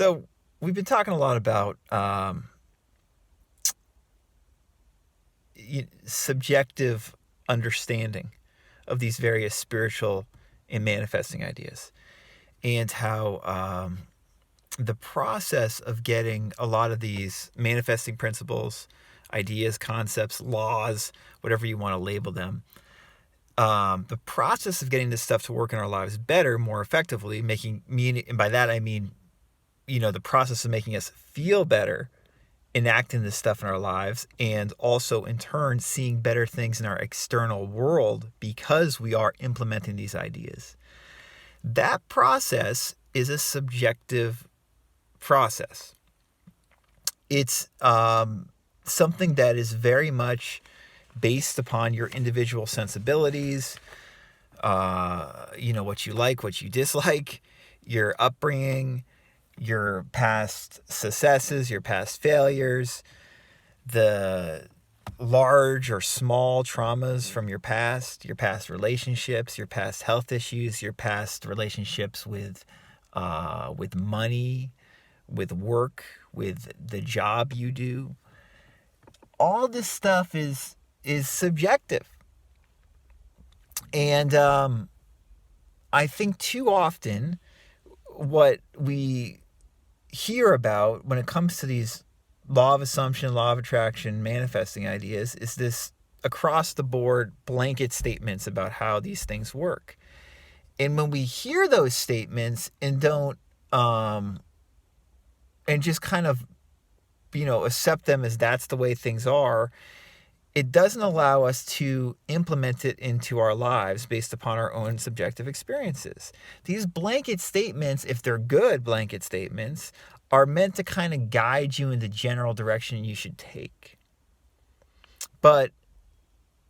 So we've been talking a lot about subjective understanding of these various spiritual and manifesting ideas, and how the process of getting a lot of these manifesting principles, ideas, concepts, laws, whatever you want to label them, the process of getting this stuff to work in our lives better, more effectively, and by that I mean, the process of making us feel better, enacting this stuff in our lives, and also in turn seeing better things in our external world because we are implementing these ideas. That process is a subjective process. It's something that is very much based upon your individual sensibilities, what you like, what you dislike, your upbringing, your past successes, your past failures, the large or small traumas from your past relationships, your past health issues, your past relationships with money, with work, with the job you do. All this stuff is subjective. And I think too often what we hear about when it comes to these law of assumption, law of attraction, manifesting ideas is this across the board blanket statements about how these things work. And when we hear those statements and don't and just kind of accept them as that's the way things are, it doesn't allow us to implement it into our lives based upon our own subjective experiences. These blanket statements, if they're good blanket statements, are meant to kind of guide you in the general direction you should take. But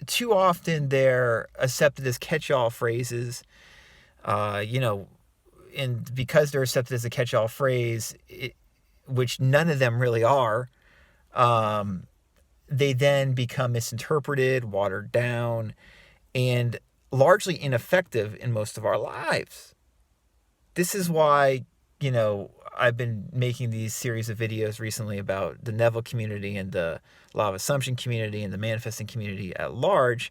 too often they're accepted as catch-all phrases, and because they're accepted as a catch-all phrase, which none of them really are, they then become misinterpreted, watered down, and largely ineffective in most of our lives. This is why, I've been making these series of videos recently about the Neville community and the law of assumption community and the manifesting community at large,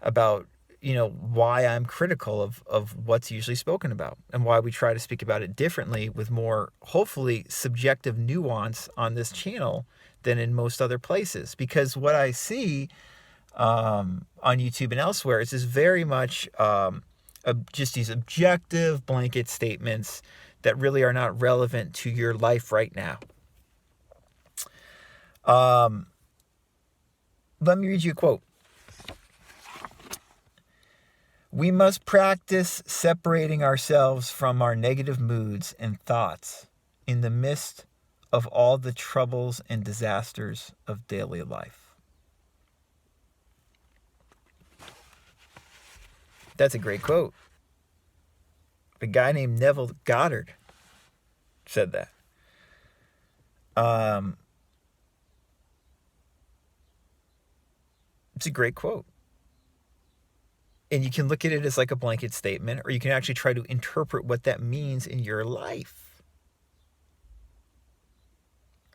about, why I'm critical of what's usually spoken about and why we try to speak about it differently with more, hopefully, subjective nuance on this channel than in most other places. Because what I see on YouTube and elsewhere is just very much just these objective blanket statements that really are not relevant to your life right now. Let me read you a quote. We must practice separating ourselves from our negative moods and thoughts in the midst of all the troubles and disasters of daily life. That's a great quote. A guy named Neville Goddard said that. It's a great quote. And you can look at it as like a blanket statement, or you can actually try to interpret what that means in your life.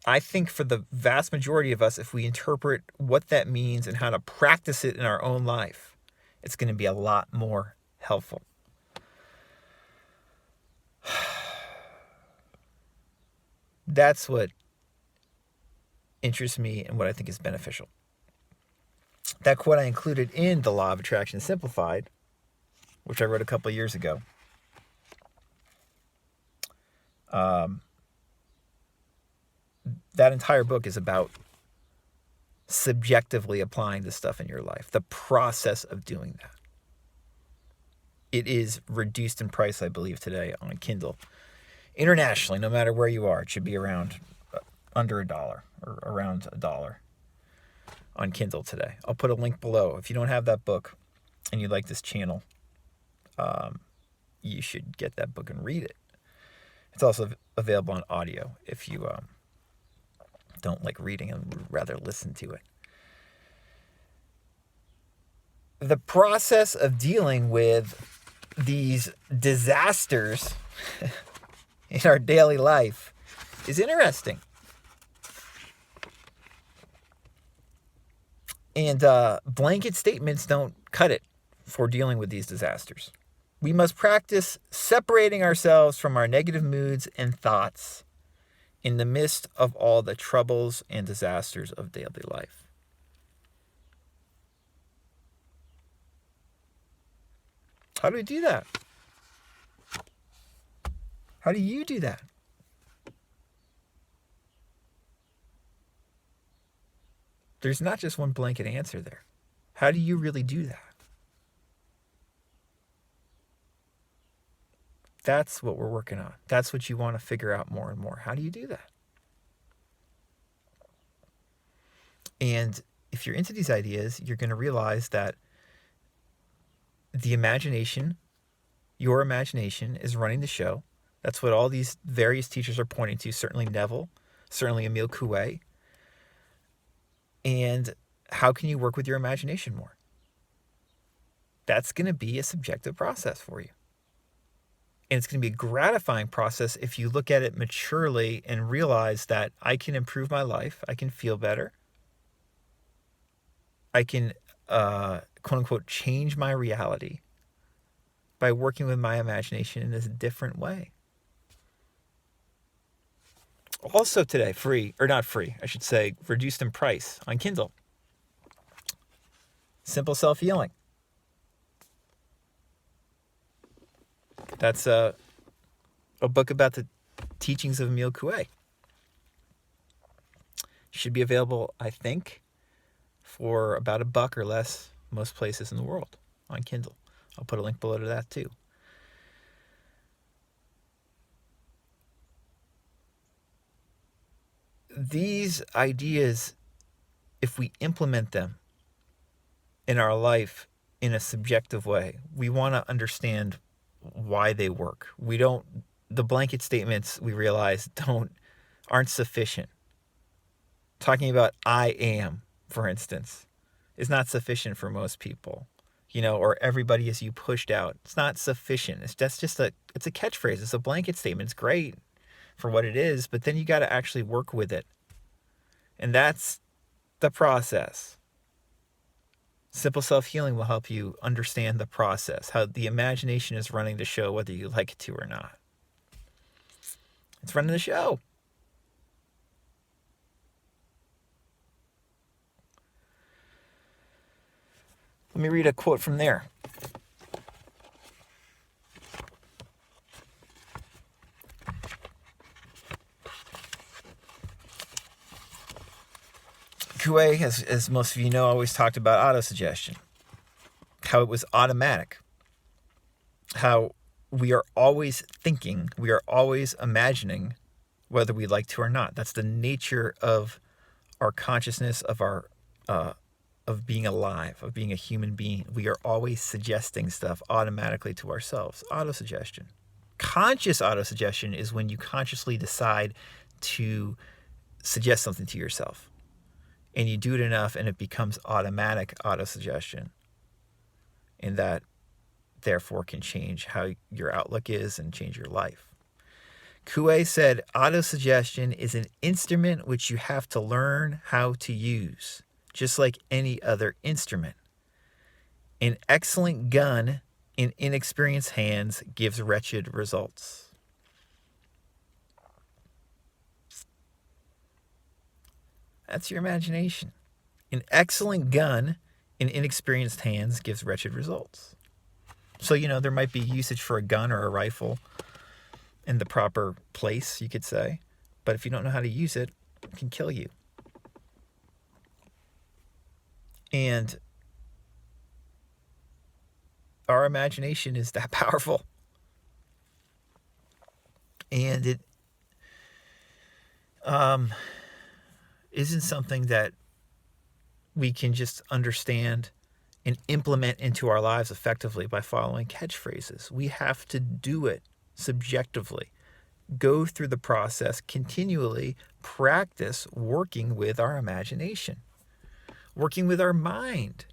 I think for the vast majority of us, if we interpret what that means and how to practice it in our own life, it's going to be a lot more helpful. That's what interests me and what I think is beneficial. That quote I included in The Law of Attraction Simplified, which I wrote a couple of years ago. That entire book is about subjectively applying this stuff in your life, the process of doing that. It is reduced in price, I believe, today on Kindle. Internationally, no matter where you are, it should be around under $1 or around $1 on Kindle today. I'll put a link below. If you don't have that book and you like this channel, you should get that book and read it. It's also available on audio if you don't like reading and would rather listen to it. The process of dealing with these disasters in our daily life is interesting. And blanket statements don't cut it for dealing with these disasters. We must practice separating ourselves from our negative moods and thoughts in the midst of all the troubles and disasters of daily life. How do we do that? How do you do that? There's not just one blanket answer there. How do you really do that? That's what we're working on. That's what you want to figure out more and more. How do you do that? And if you're into these ideas, you're going to realize that the imagination, your imagination, is running the show. That's what all these various teachers are pointing to, certainly Neville, certainly Emile Coué. And how can you work with your imagination more? That's going to be a subjective process for you. And it's going to be a gratifying process if you look at it maturely and realize that I can improve my life. I can feel better. I can, quote unquote, change my reality by working with my imagination in this different way. Also today, free, or not free, I should say, reduced in price on Kindle. Simple Self-Healing. That's a book about the teachings of Emile Coué. Should be available, I think, for about $1 or less most places in the world on Kindle. I'll put a link below to that too. These ideas, if we implement them in our life in a subjective way, we want to understand why they work. The blanket statements, we realize, aren't sufficient. Talking about I am, for instance, is not sufficient for most people. Or everybody is you pushed out. It's not sufficient. It's a catchphrase. It's a blanket statement. It's great for what it is, but then you got to actually work with it. And that's the process. Simple Self-Healing will help you understand the process, how the imagination is running the show, whether you like it to or not. It's running the show. Let me read a quote from there. Coué, as most of you know, always talked about autosuggestion, how it was automatic, how we are always thinking, we are always imagining, whether we like to or not. That's the nature of our consciousness, of our of being alive, of being a human being. We are always suggesting stuff automatically to ourselves. Autosuggestion. Conscious autosuggestion is when you consciously decide to suggest something to yourself. And you do it enough and it becomes automatic autosuggestion. And that, therefore, can change how your outlook is and change your life. Coué said, autosuggestion is an instrument which you have to learn how to use, just like any other instrument. An excellent gun in inexperienced hands gives wretched results. That's your imagination. An excellent gun in inexperienced hands gives wretched results. So, there might be usage for a gun or a rifle in the proper place, you could say. But if you don't know how to use it, it can kill you. And our imagination is that powerful. And it isn't something that we can just understand and implement into our lives effectively by following catchphrases. We have to do it subjectively. Go through the process continually, practice working with our imagination, working with our mind.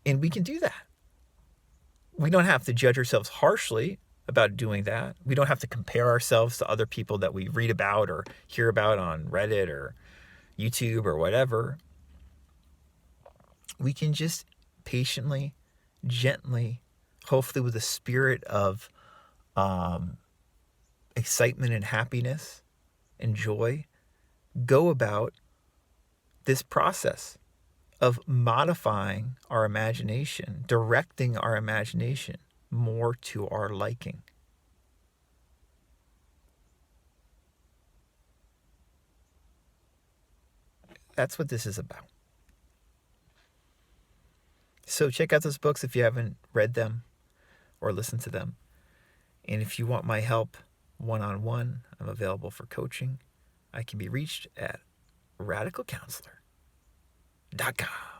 And we can do that. We don't have to judge ourselves harshly. about doing that. We don't have to compare ourselves to other people that we read about or hear about on Reddit or YouTube or whatever. We can just patiently, gently, hopefully with a spirit of excitement and happiness and joy, go about this process of modifying our imagination, directing our imagination more to our liking. That's what this is about. So check out those books if you haven't read them or listened to them. And if you want my help one-on-one, I'm available for coaching. I can be reached at radicalcounselor.com.